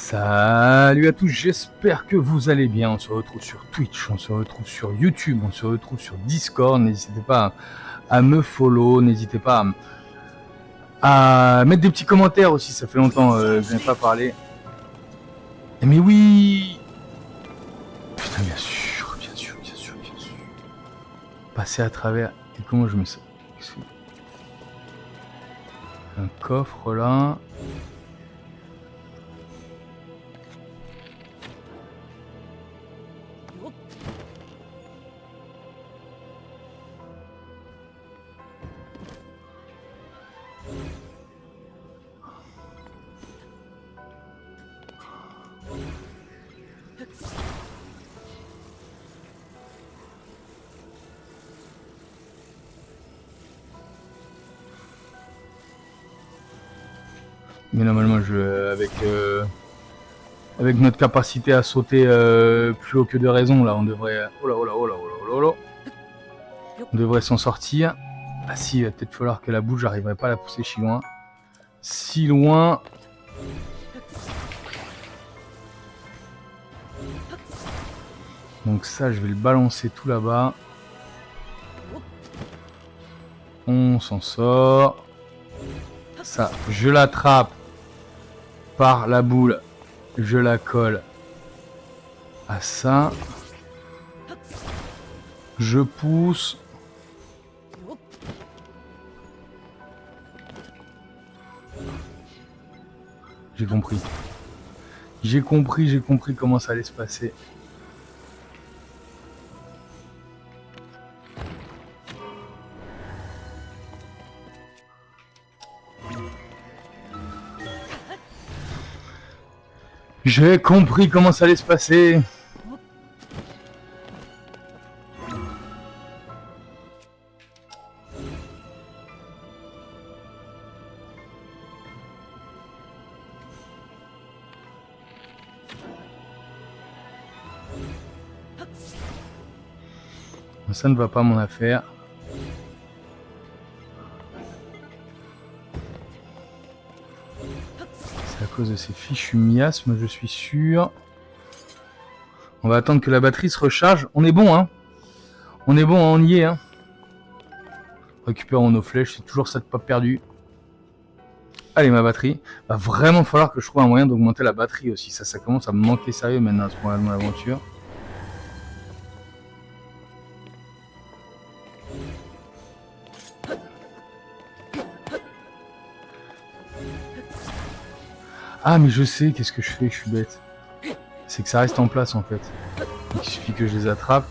Salut à tous, j'espère que vous allez bien. On se retrouve sur Twitch, on se retrouve sur YouTube, on se retrouve sur Discord. N'hésitez pas à me follow, n'hésitez pas à mettre des petits commentaires aussi, ça fait longtemps que je n'ai pas parlé. Mais oui, putain, bien sûr. Passer à travers, et comment je mets ça? Un coffre là. Mais normalement, avec notre capacité à sauter plus haut que de raison, là, on devrait... Oh là. On devrait s'en sortir. Ah si, il va peut-être falloir que la boule, j'arriverai pas à la pousser si loin. Si loin. Donc ça, je vais le balancer tout là-bas. On s'en sort. Ça, je l'attrape par la boule. Je la colle à ça. Je pousse. J'ai compris. J'ai compris comment ça allait se passer. J'ai compris comment ça allait se passer. Ça ne va pas mon affaire. C'est à cause de ces fichus miasmes, je suis sûr. On va attendre que la batterie se recharge. On est bon, hein. On est bon, on y est, hein. Récupérons nos flèches, c'est toujours ça de pas perdu. Allez, ma batterie. Va vraiment falloir que je trouve un moyen d'augmenter la batterie aussi. Ça commence à me manquer sérieux maintenant à ce moment-là de mon aventure. Ah, mais je sais, qu'est-ce que je fais, je suis bête. C'est que ça reste en place en fait. Donc, il suffit que je les attrape.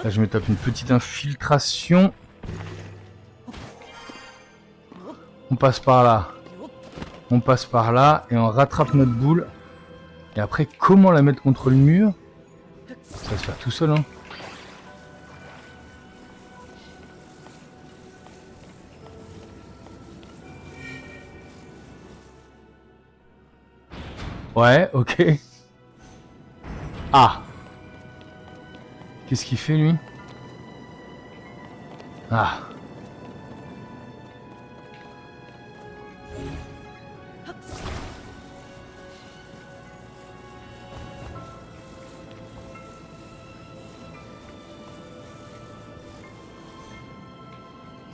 Là, je me tape une petite infiltration. On passe par là. On passe par là et on rattrape notre boule. Et après, comment la mettre contre le mur? Ça va se faire tout seul, hein. Ouais, ok. Ah. Qu'est-ce qu'il fait, lui? Ah.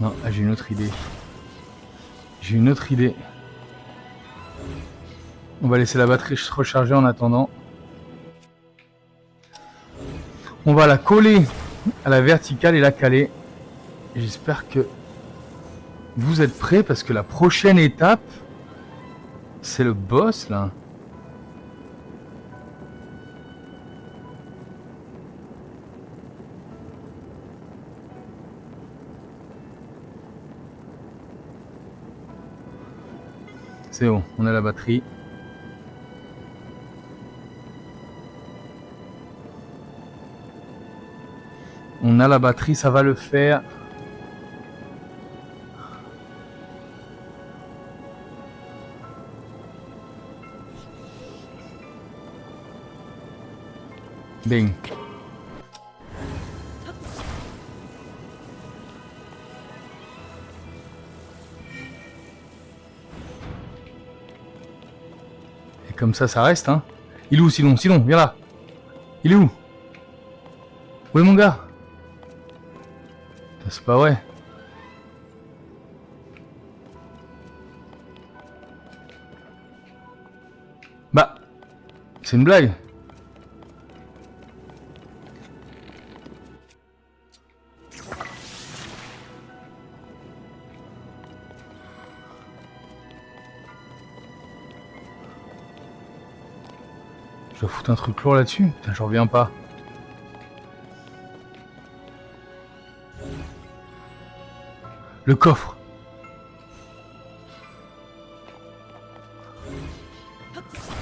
Non, j'ai une autre idée. J'ai une autre idée. On va laisser la batterie se recharger en attendant. On va la coller à la verticale et la caler. J'espère que vous êtes prêts parce que la prochaine étape, c'est le boss là. C'est bon, on a la batterie. On a la batterie, ça va le faire. Bing. Et comme ça reste, hein. Il est où, Silon? Silon, viens là. Il est où? Où est mon gars? C'est pas vrai. Bah, c'est une blague. Je dois foutre un truc lourd là-dessus? Putain, j'en reviens pas. Le coffre.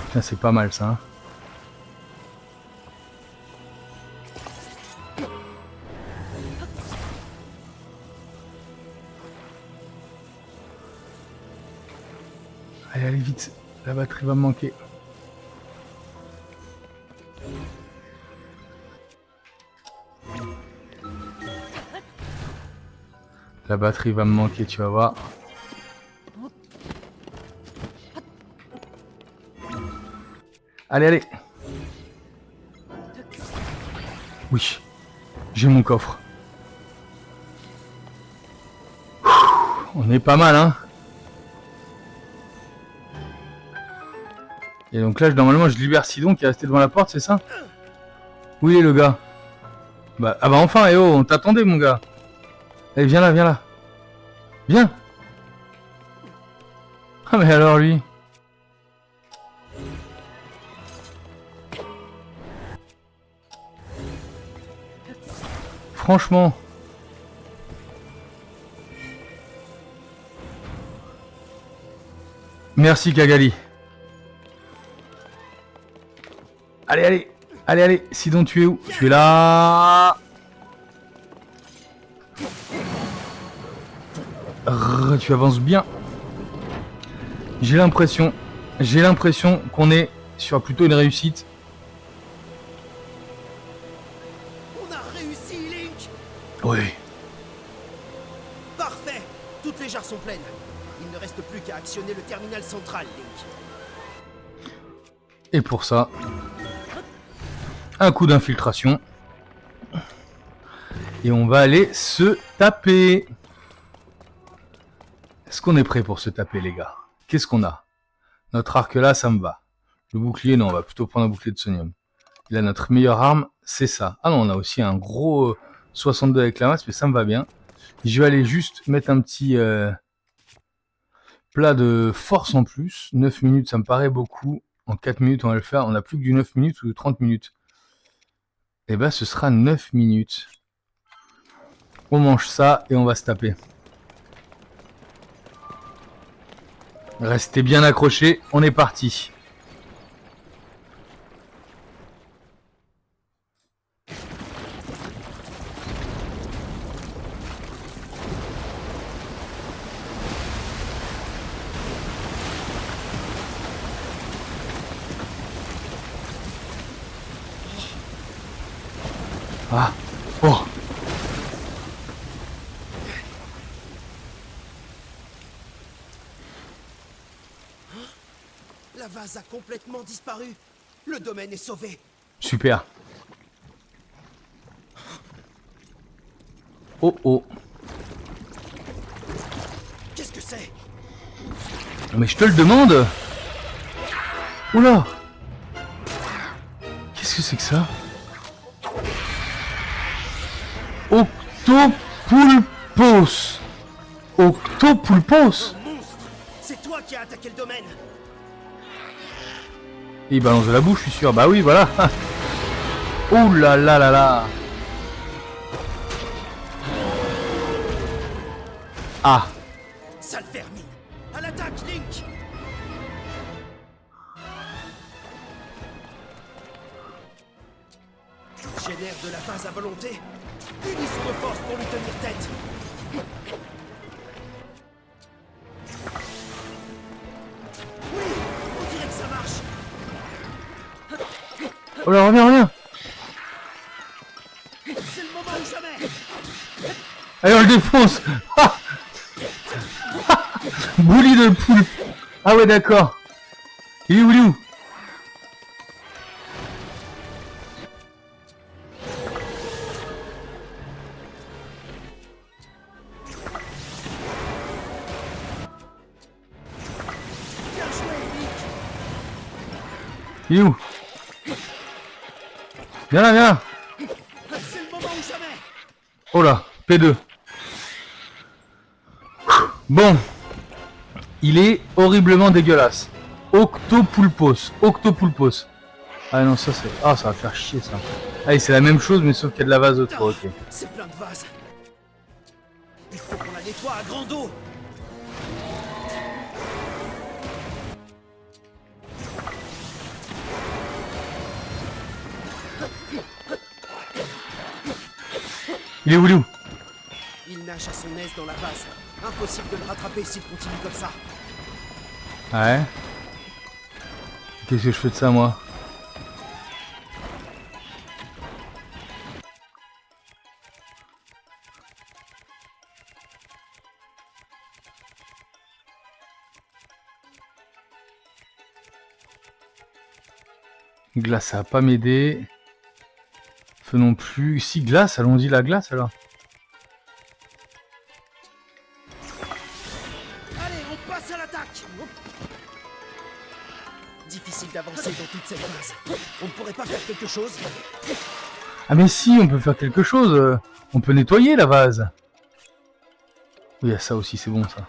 Putain, c'est pas mal ça. Hein. Allez, allez vite. La batterie va me manquer. La batterie va me manquer, tu vas voir. Allez, allez. Oui, j'ai mon coffre. On est pas mal, hein. Et donc là, normalement, je libère Sidon qui est resté devant la porte, c'est ça? Où il est le gars? Bah, ah bah enfin, eh oh, on t'attendait, mon gars. Allez, viens là, viens là. Viens. Ah mais alors lui. Franchement. Merci Cagali. Allez, allez. Allez, allez. Sidon, tu es où? Tu es là. Tu avances bien. J'ai l'impression qu'on est sur plutôt une réussite. On a réussi, Link. Oui. Parfait. Toutes les jarres sont pleines. Il ne reste plus qu'à actionner le terminal central, Link. Et pour ça, un coup d'infiltration. Et on va aller se taper. Est-ce qu'on est prêt pour se taper, les gars? Qu'est-ce qu'on a? Notre arc là, ça me va. Le bouclier, non, on va plutôt prendre un bouclier de sonium. Et là, notre meilleure arme, c'est ça. Ah non, on a aussi un gros 62 avec la masse, mais ça me va bien. Je vais aller juste mettre un petit plat de force en plus. 9 minutes, ça me paraît beaucoup. En 4 minutes, on va le faire. On a plus que du 9 minutes ou de 30 minutes. Et ben, ce sera 9 minutes. On mange ça et on va se taper. Restez bien accrochés, on est parti. Ah, oh. La vase a complètement disparu. Le domaine est sauvé. Super. Oh oh. Qu'est-ce que c'est? Mais je te le demande. Oula. Qu'est-ce que c'est que ça? Octopulpos. Octopulpos. Monstre! C'est toi qui as attaqué le domaine. Et il balance de la bouche, je suis sûr. Bah oui, voilà. Ouh là là là là. Ah. Sale vermine. À l'attaque, Link. Génère de la vase à volonté. Unissons nos forces pour lui tenir tête. Oui, on dirait que ça marche. Oh là, reviens, reviens. C'est le moment ou jamais. Allez, on le défonce. Ah. Bouli de poule. Ah ouais, d'accord. Il est où, il est où? Il est où? Viens là, viens là. C'est le moment ou jamais. Oh là, P2. Bon. Il est horriblement dégueulasse. Octopulpos. Octopulpos. Ah non, ça c'est... Ah, ça va faire chier ça. Allez, c'est la même chose, mais sauf qu'il y a de la vase de trop, ok. C'est plein de vases. Il faut qu'on la nettoie à grande eau. Il est où, Lou? Il nage à son aise dans la vase. Impossible de le rattraper s'il continue comme ça. Ouais. Qu'est-ce que je fais de ça, moi? Glace, ça va pas m'aider. Feu non plus. Si, glace, allons-y la glace alors. Allez, on passe à l'attaque. Difficile d'avancer dans toute cette vase. On ne pourrait pas faire quelque chose? Ah mais si, on peut faire quelque chose. On peut nettoyer la vase. Oui, il y a ça aussi, c'est bon ça.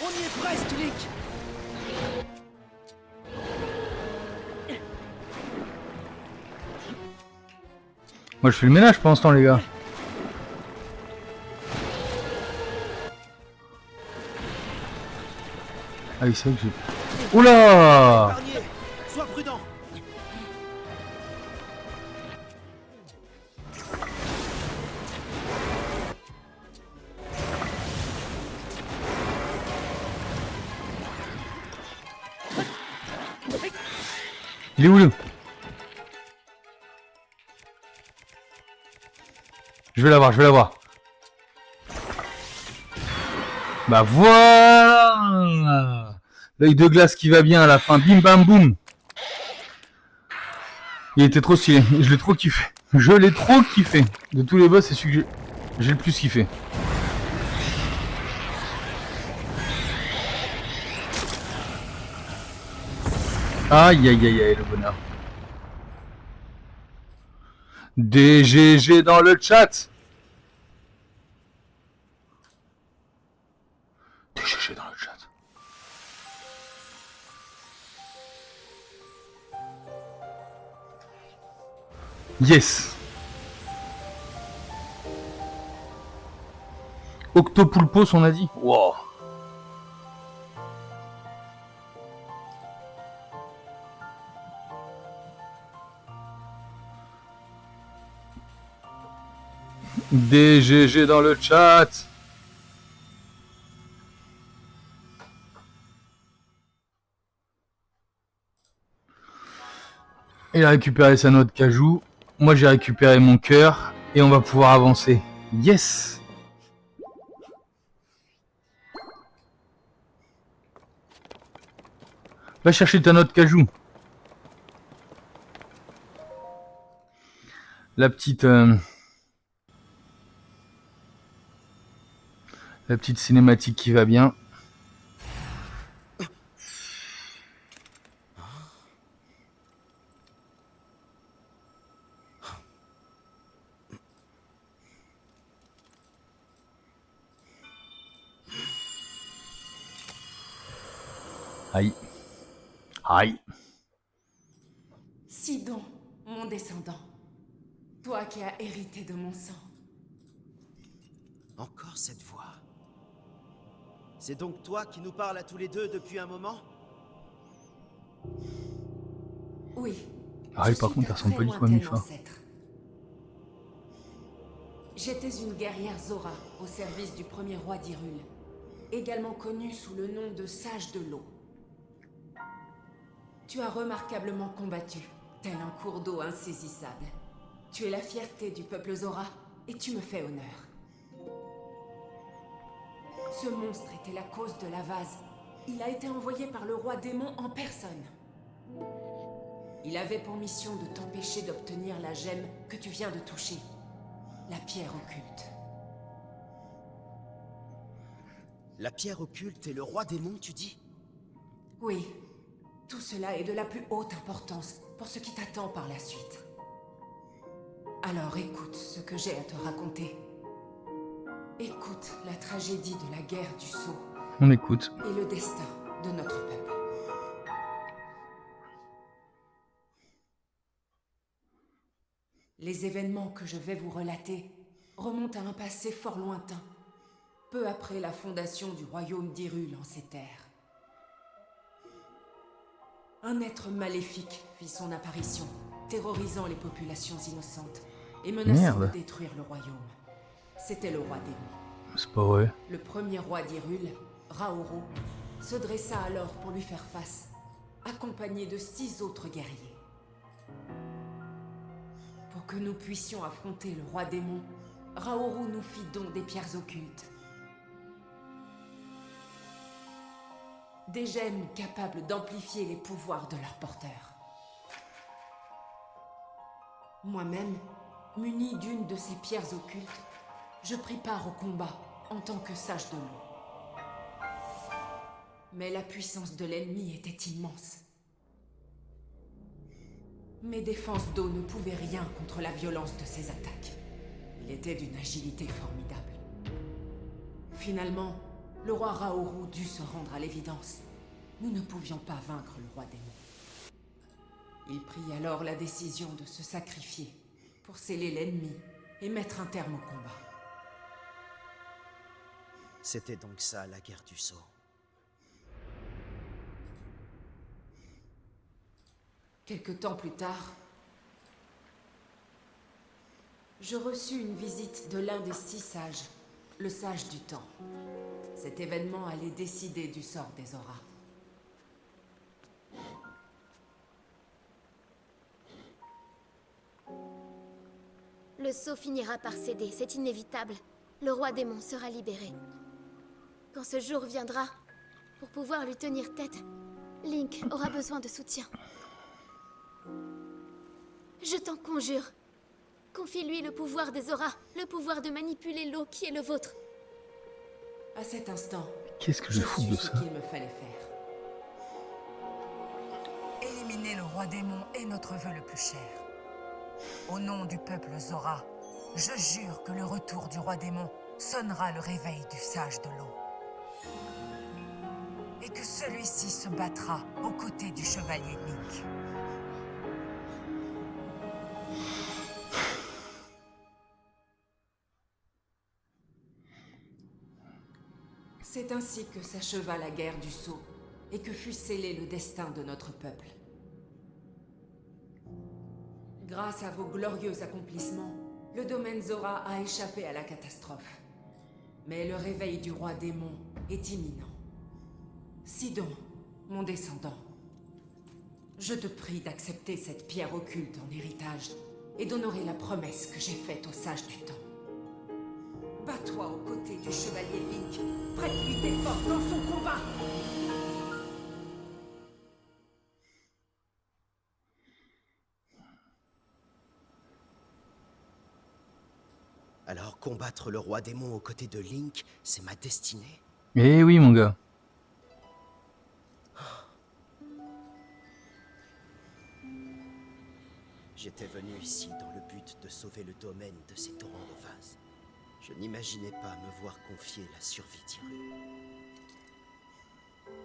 On y est presque, Link. Moi je fais le ménage pendant ce temps, les gars. Ah oui, c'est vrai que j'ai... Oula! Épargné. Sois prudent. Il est où, le... Je vais l'avoir, je vais l'avoir. Bah voilà! L'œil de glace qui va bien à la fin. Bim bam boum! Il était trop stylé. Je l'ai trop kiffé. Je l'ai trop kiffé. De tous les boss, c'est celui que j'ai le plus kiffé. Aïe aïe aïe aïe, le bonheur. DGG dans le chat. DGG dans le chat. Yes. Octopulpos, on a dit. Wow. DGG dans le chat. Il a récupéré sa noix de cajou. Moi j'ai récupéré mon cœur. Et on va pouvoir avancer. Yes. Va chercher ta noix de cajou. La petite cinématique qui va bien. Aïe. Aïe. Sidon, mon descendant. Toi qui as hérité de mon sang. Encore cette voix. C'est donc toi qui nous parles à tous les deux depuis un moment? Oui. Ah oui, je par suis contre, ta elle ressemble très pas du tout à lointaine Mifa. ancêtre. J'étais une guerrière Zora au service du premier roi d'Hyrule, également connue sous le nom de Sage de l'eau. Tu as remarquablement combattu, tel un cours d'eau insaisissable. Tu es la fierté du peuple Zora, et tu me fais honneur. Ce monstre était la cause de la vase. Il a été envoyé par le roi démon en personne. Il avait pour mission de t'empêcher d'obtenir la gemme que tu viens de toucher. La pierre occulte. La pierre occulte et le roi démon, tu dis? Oui, tout cela est de la plus haute importance pour ce qui t'attend par la suite. Alors écoute ce que j'ai à te raconter. Écoute la tragédie de la guerre du Sceau On écoute. et le destin de notre peuple. Les événements que je vais vous relater remontent à un passé fort lointain, peu après la fondation du royaume d'Hyrule en ces terres. Un être maléfique fit son apparition, terrorisant les populations innocentes et menaçant Merde. de détruire le royaume. C'était le roi démon. C'est pas vrai. Le premier roi d'Hyrule, Raoru, se dressa alors pour lui faire face, accompagné de 6 autres guerriers. Pour que nous puissions affronter le roi démon, Raoru nous fit don des pierres occultes. Des gemmes capables d'amplifier les pouvoirs de leur porteur. Moi-même, muni d'une de ces pierres occultes, je pris part au combat en tant que sage de l'eau. Mais la puissance de l'ennemi était immense. Mes défenses d'eau ne pouvaient rien contre la violence de ses attaques. Il était d'une agilité formidable. Finalement, le roi Raoru dut se rendre à l'évidence. Nous ne pouvions pas vaincre le roi démon. Il prit alors la décision de se sacrifier pour sceller l'ennemi et mettre un terme au combat. C'était donc ça, la guerre du Sceau. Quelque temps plus tard, je reçus une visite de l'un des 6 sages, le sage du temps. Cet événement allait décider du sort des auras. Le sceau finira par céder, c'est inévitable. Le roi démon sera libéré. Quand ce jour viendra, pour pouvoir lui tenir tête, Link aura besoin de soutien. Je t'en conjure, confie-lui le pouvoir des auras, le pouvoir de manipuler l'eau qui est le vôtre. À cet instant, Qu'est-ce que je fous sus de ce ça? qu'il me fallait faire. Éliminer le roi démon est notre vœu le plus cher. Au nom du peuple Zora, je jure que le retour du roi démon sonnera le réveil du sage de l'eau. Et que celui-ci se battra aux côtés du chevalier Link. C'est ainsi que s'acheva la guerre du Sceau et que fut scellé le destin de notre peuple. Grâce à vos glorieux accomplissements, le domaine Zora a échappé à la catastrophe. Mais le réveil du roi démon est imminent. Sidon, mon descendant, je te prie d'accepter cette pierre occulte en héritage et d'honorer la promesse que j'ai faite au sage du temps. Bats-toi aux côtés du chevalier Link, prête-lui tes forces dans son combat. Alors combattre le roi démon aux côtés de Link, c'est ma destinée. Eh oui, mon gars. J'étais venu ici dans le but de sauver le domaine de ces torrents de vase. Je n'imaginais pas me voir confier la survie d'Hyrule.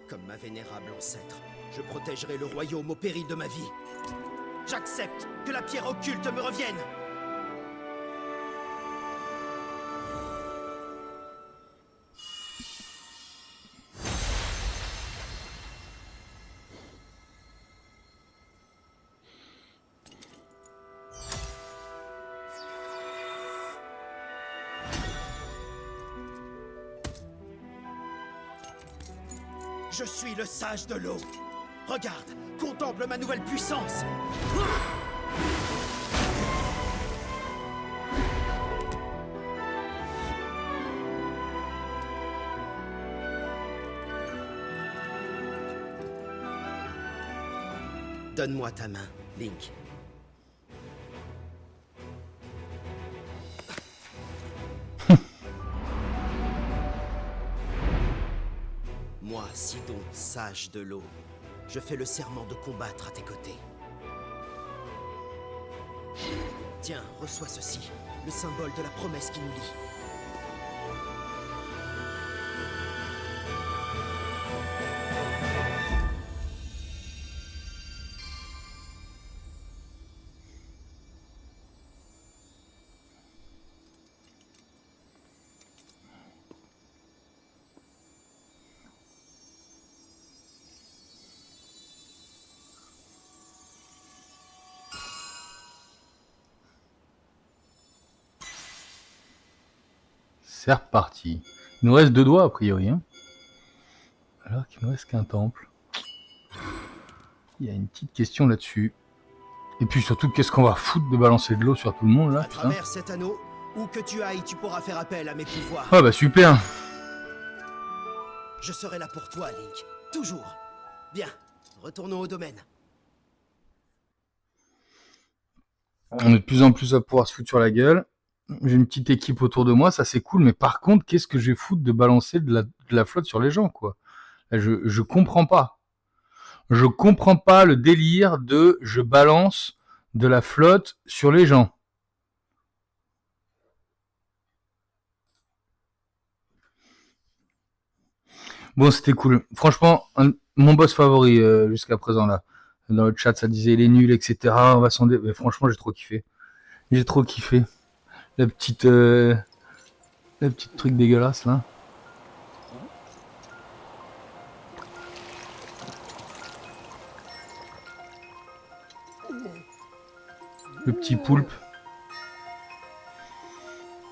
Comme ma vénérable ancêtre, je protégerai le royaume au péril de ma vie. J'accepte que la pierre occulte me revienne. Je suis le sage de l'eau. Regarde, contemple ma nouvelle puissance. Donne-moi ta main, Link. sage de l'eau, je fais le serment de combattre à tes côtés. Tiens, reçois ceci, le symbole de la promesse qui nous lie. C'est reparti. Il nous reste 2 doigts a priori. Hein. Alors qu'il nous reste qu'un temple. Il y a une petite question là-dessus. Et puis surtout, qu'est-ce qu'on va foutre de balancer de l'eau sur tout le monde là, À putain. travers cet anneau, où que tu ailles, tu pourras faire appel à mes pouvoirs. Ah bah super. Je serai là pour toi, Link. Toujours. Bien, retournons au domaine. On est de plus en plus à pouvoir se foutre sur la gueule. J'ai une petite équipe autour de moi, ça c'est cool, mais par contre, qu'est-ce que je vais foutre de balancer de la flotte sur les gens, quoi. Là, je comprends pas. Je comprends pas le délire de je balance de la flotte sur les gens. Bon, c'était cool. Franchement, mon boss favori jusqu'à présent, là. Dans le chat, ça disait il est nul, etc. On va sonder. Mais franchement, j'ai trop kiffé. J'ai trop kiffé. La petite truc dégueulasse, là. Le petit poulpe.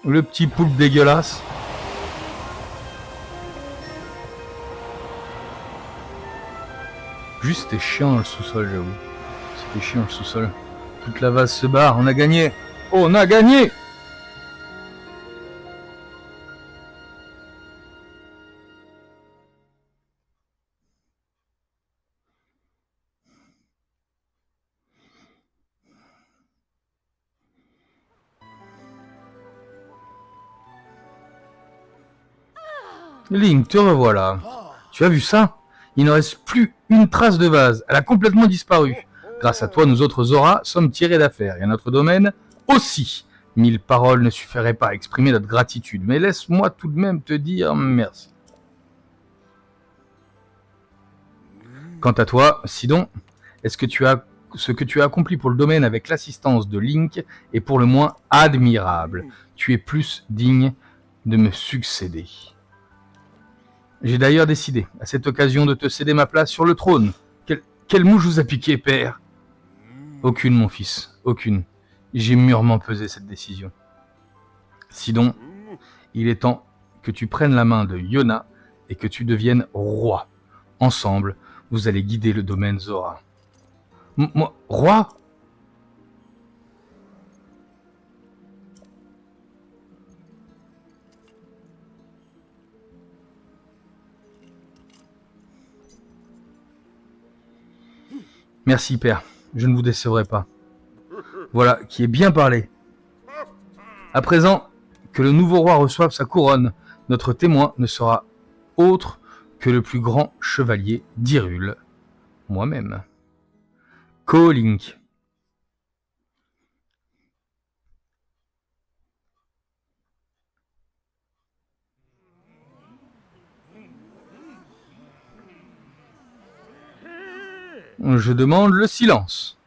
Le petit poulpe dégueulasse. Juste, c'était chiant dans le sous-sol, j'avoue. C'était chiant le sous-sol. Toute la vase se barre. On a gagné. On a gagné! Link, te revoilà. Tu as vu ça? Il ne reste plus une trace de vase. Elle a complètement disparu. Grâce à toi, nous autres Zora sommes tirés d'affaire. Et à notre domaine aussi. 1000 paroles ne suffiraient pas à exprimer notre gratitude. Mais laisse-moi tout de même te dire merci. Quant à toi, Sidon, ce que tu as accompli pour le domaine avec l'assistance de Link est pour le moins admirable. Tu es plus digne de me succéder. J'ai d'ailleurs décidé, à cette occasion, de te céder ma place sur le trône. Quelle mouche vous a piqué, père? Aucune, mon fils, aucune. J'ai mûrement pesé cette décision. Sidon, il est temps que tu prennes la main de Yona et que tu deviennes roi. Ensemble, vous allez guider le domaine Zora. Moi, roi? Merci, père. Je ne vous décevrai pas. Voilà, qui est bien parlé. À présent, que le nouveau roi reçoive sa couronne, notre témoin ne sera autre que le plus grand chevalier d'Hyrule, moi-même. Link. Je demande le silence.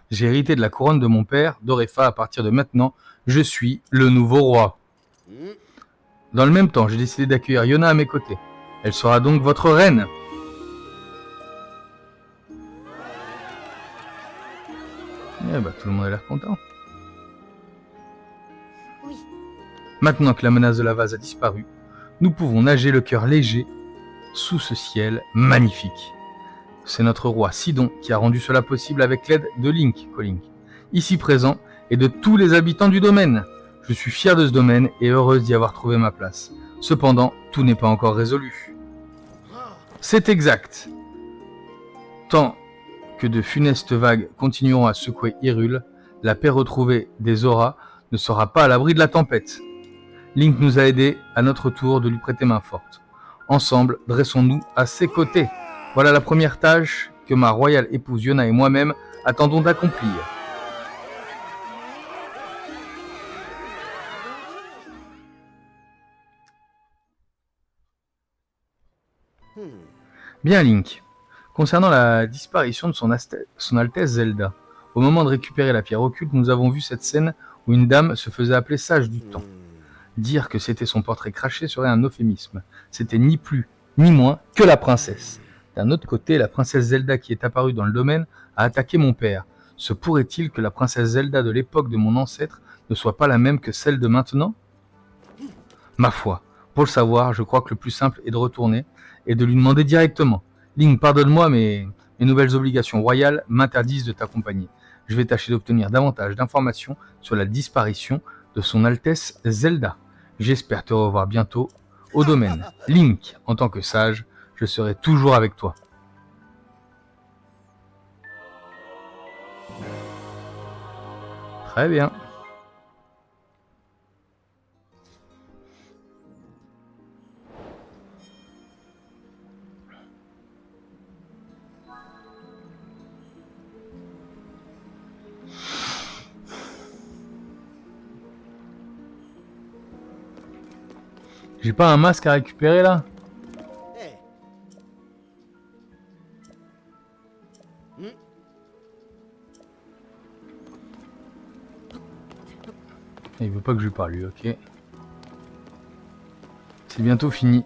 J'ai hérité de la couronne de mon père, Dorefa. À partir de maintenant, je suis le nouveau roi. Dans le même temps, j'ai décidé d'accueillir Yona à mes côtés. Elle sera donc votre reine. Eh ben, tout le monde a l'air content. Oui. Maintenant que la menace de la vase a disparu, nous pouvons nager le cœur léger sous ce ciel magnifique. C'est notre roi Sidon qui a rendu cela possible avec l'aide de Link, ici présent, et de tous les habitants du domaine. Je suis fier de ce domaine et heureuse d'y avoir trouvé ma place. Cependant, tout n'est pas encore résolu. C'est exact. Tant que de funestes vagues continueront à secouer Hyrule, la paix retrouvée des Zora ne sera pas à l'abri de la tempête. Link nous a aidés, à notre tour de lui prêter main forte. Ensemble, dressons-nous à ses côtés. Voilà la première tâche que ma royale épouse Yona et moi-même attendons d'accomplir. Bien Link. Concernant la disparition de son Altesse Zelda, au moment de récupérer la pierre occulte, nous avons vu cette scène où une dame se faisait appeler Sage du Temps. Dire que c'était son portrait craché serait un euphémisme. C'était ni plus ni moins que la princesse. D'un autre côté, la princesse Zelda qui est apparue dans le domaine a attaqué mon père. Se pourrait-il que la princesse Zelda de l'époque de mon ancêtre ne soit pas la même que celle de maintenant? Ma foi, pour le savoir, je crois que le plus simple est de retourner et de lui demander directement. Link, pardonne-moi, mais mes nouvelles obligations royales m'interdisent de t'accompagner. Je vais tâcher d'obtenir davantage d'informations sur la disparition de son Altesse Zelda. J'espère te revoir bientôt au domaine. Link, en tant que sage, je serai toujours avec toi. Très bien. J'ai pas un masque à récupérer là? Hé. Il veut pas que je lui parle lui, ok. C'est bientôt fini.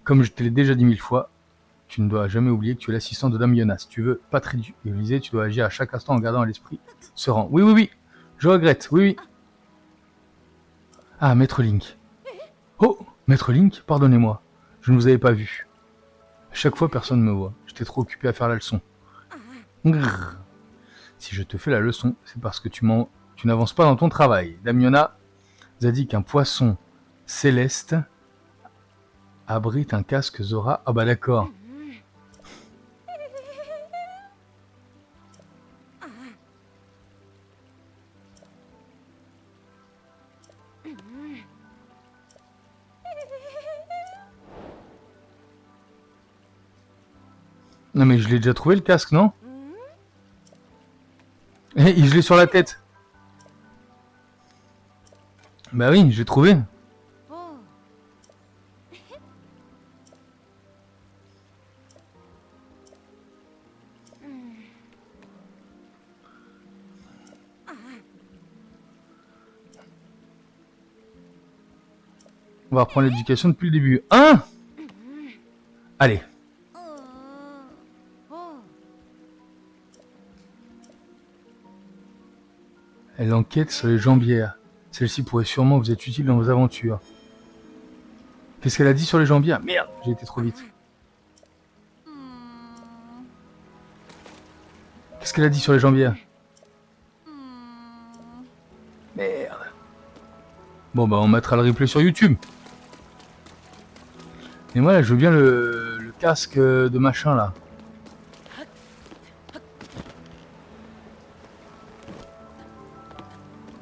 Comme je te l'ai déjà dit 1000 fois, tu ne dois jamais oublier que tu es l'assistant de Dame Yona. Si tu veux pas te ridiculiser, tu dois agir à chaque instant en gardant à l'esprit ce rang. Oui, oui, oui. Je regrette, oui, oui. Ah, Maître Link. Oh, Maître Link, pardonnez-moi. Je ne vous avais pas vu. À chaque fois, personne ne me voit. J'étais trop occupé à faire la leçon. Grrr. Si je te fais la leçon, c'est parce que tu n'avances pas dans ton travail. Dame Yona nous a dit qu'un poisson céleste abrite un casque Zora. Ah bah d'accord. Non mais je l'ai déjà trouvé le casque, non? Eh, je l'ai sur la tête. Bah oui, j'ai trouvé. On va reprendre l'éducation depuis le début. Hein? Allez. Elle enquête sur les jambières. Celle-ci pourrait sûrement vous être utile dans vos aventures. Qu'est-ce qu'elle a dit sur les jambières? Merde, j'ai été trop vite. Qu'est-ce qu'elle a dit sur les jambières? Merde. Bon bah on mettra le replay sur YouTube. Et moi là je veux bien le casque de machin là.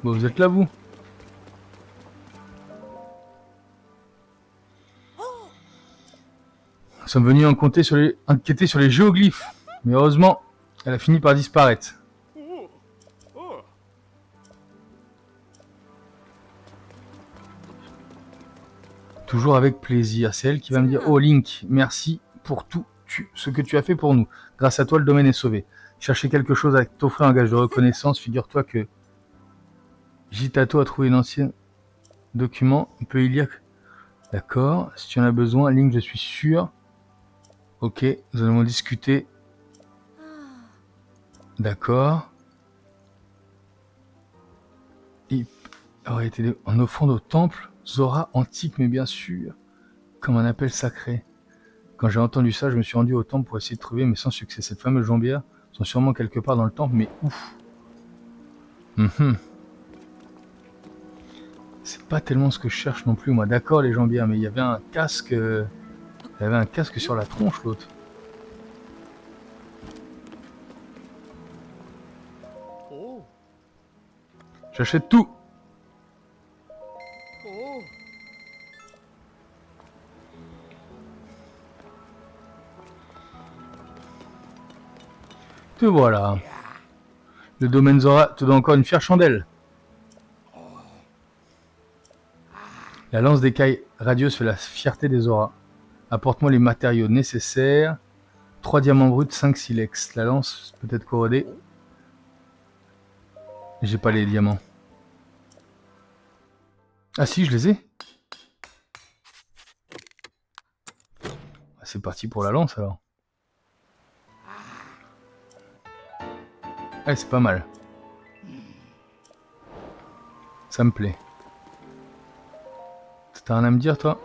Bon vous êtes là vous? Nous sommes venus enquêter sur les géoglyphes. Mais heureusement, elle a fini par disparaître. Toujours avec plaisir. C'est elle qui va me dire « Oh Link, merci pour tout ce que tu as fait pour nous. Grâce à toi, le domaine est sauvé. Chercher quelque chose à t'offrir en gage de reconnaissance. Figure-toi que Jitato a trouvé un ancien document. On peut y lire. D'accord. Si tu en as besoin, Link, je suis sûr. Ok, nous allons discuter. D'accord. Il aurait été en offrande au temple Zora antique, mais bien sûr, comme un appel sacré. Quand j'ai entendu ça, je me suis rendu au temple pour essayer de trouver, mais sans succès. Cette fameuse jambière sont sûrement quelque part dans le temple, mais ouf. C'est pas tellement ce que je cherche non plus, moi. D'accord, les jambières, mais il y avait un casque. Il y avait un casque sur la tronche, l'autre. J'achète tout. Te voilà. Le domaine Zora te donne encore une fière chandelle. La lance d'écaille radieuse fait la fierté des Zora. Apporte-moi les matériaux nécessaires. 3 diamants bruts, 5 silex. La lance peut être corrodée. J'ai pas les diamants. Ah si, je les ai. C'est parti pour la lance alors. Ouais, c'est pas mal. Ça me plaît. T'as rien à me dire, toi?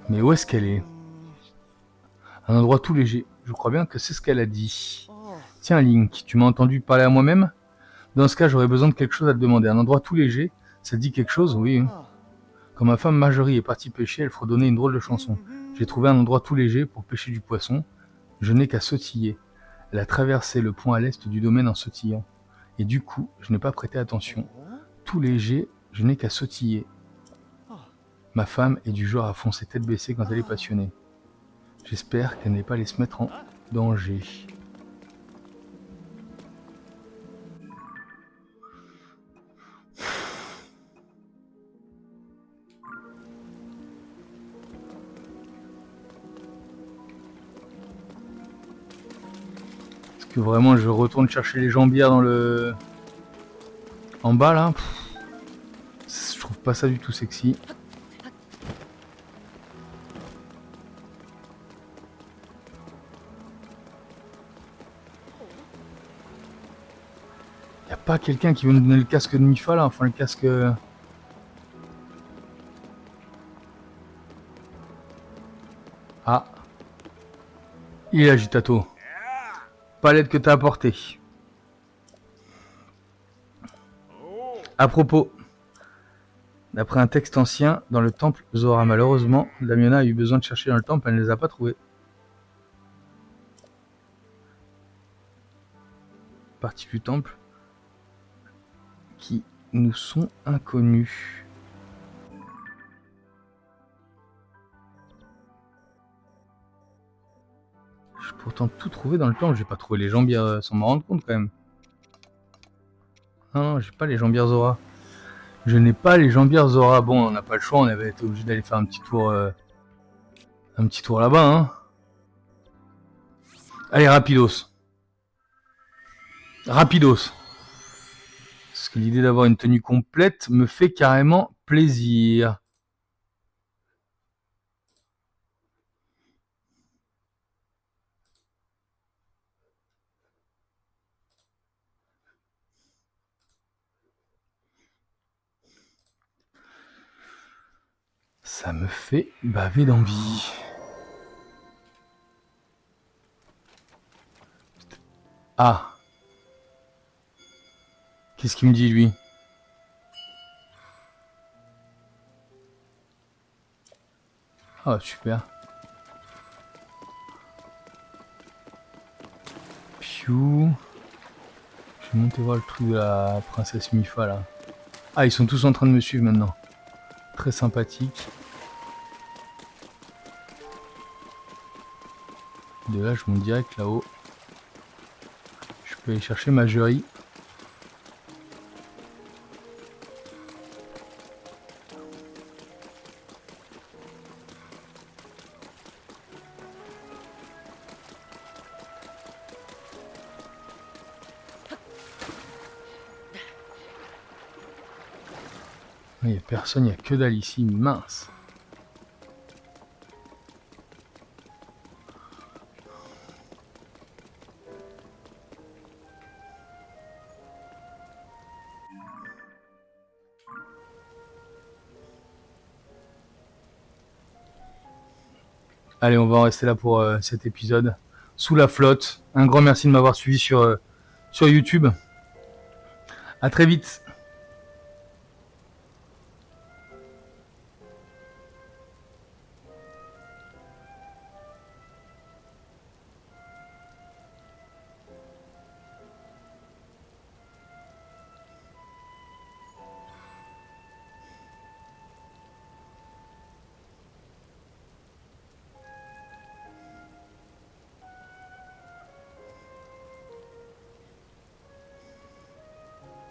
Mais où est-ce qu'elle est? Un endroit tout léger. Je crois bien que c'est ce qu'elle a dit. Tiens, Link, tu m'as entendu parler à moi-même? Dans ce cas, j'aurais besoin de quelque chose à te demander. Un endroit tout léger, ça te dit quelque chose? Oui. Quand ma femme Marjorie est partie pêcher, elle fredonnait une drôle de chanson. J'ai trouvé un endroit tout léger pour pêcher du poisson. Je n'ai qu'à sautiller. Elle a traversé le pont à l'est du domaine en sautillant. Et du coup, je n'ai pas prêté attention. Tout léger, je n'ai qu'à sautiller. Ma femme est du genre à foncer tête baissée quand elle est passionnée. J'espère qu'elle n'est pas allée se mettre en danger. Est-ce que vraiment je retourne chercher les jambières dans le... en bas là? Je trouve pas ça du tout sexy. Y'a pas quelqu'un qui veut me donner le casque de Mifa là? Enfin le casque... Ah. Il est là, Jitato. Pas l'aide que t'as apporté. À propos, d'après un texte ancien, dans le temple Zora, malheureusement, Damiana a eu besoin de chercher dans le temple, elle ne les a pas trouvés. Parties du temple qui nous sont inconnues. J'ai pourtant tout trouvé dans le temple, j'ai pas trouvé les jambières sans m'en rendre compte quand même. Non, j'ai pas les jambières Zora. Je n'ai pas les jambières Zora. Bon, on n'a pas le choix, on avait été obligé d'aller faire un petit tour là-bas, hein. Allez, rapidos. Rapidos. Parce que l'idée d'avoir une tenue complète me fait carrément plaisir. Ça me fait baver d'envie. Ah. Qu'est-ce qu'il me dit, lui? Ah, super. Piou. Je vais monter voir le truc de la princesse Mifa, là. Ah, ils sont tous en train de me suivre, maintenant. Très sympathique. De là, je monte direct là-haut. Je peux aller chercher Marjorie. Il n'y a personne, il n'y a que dalle ici, mince. Allez, on va en rester là pour cet épisode. Sous la flotte. Un grand merci de m'avoir suivi sur YouTube. À très vite.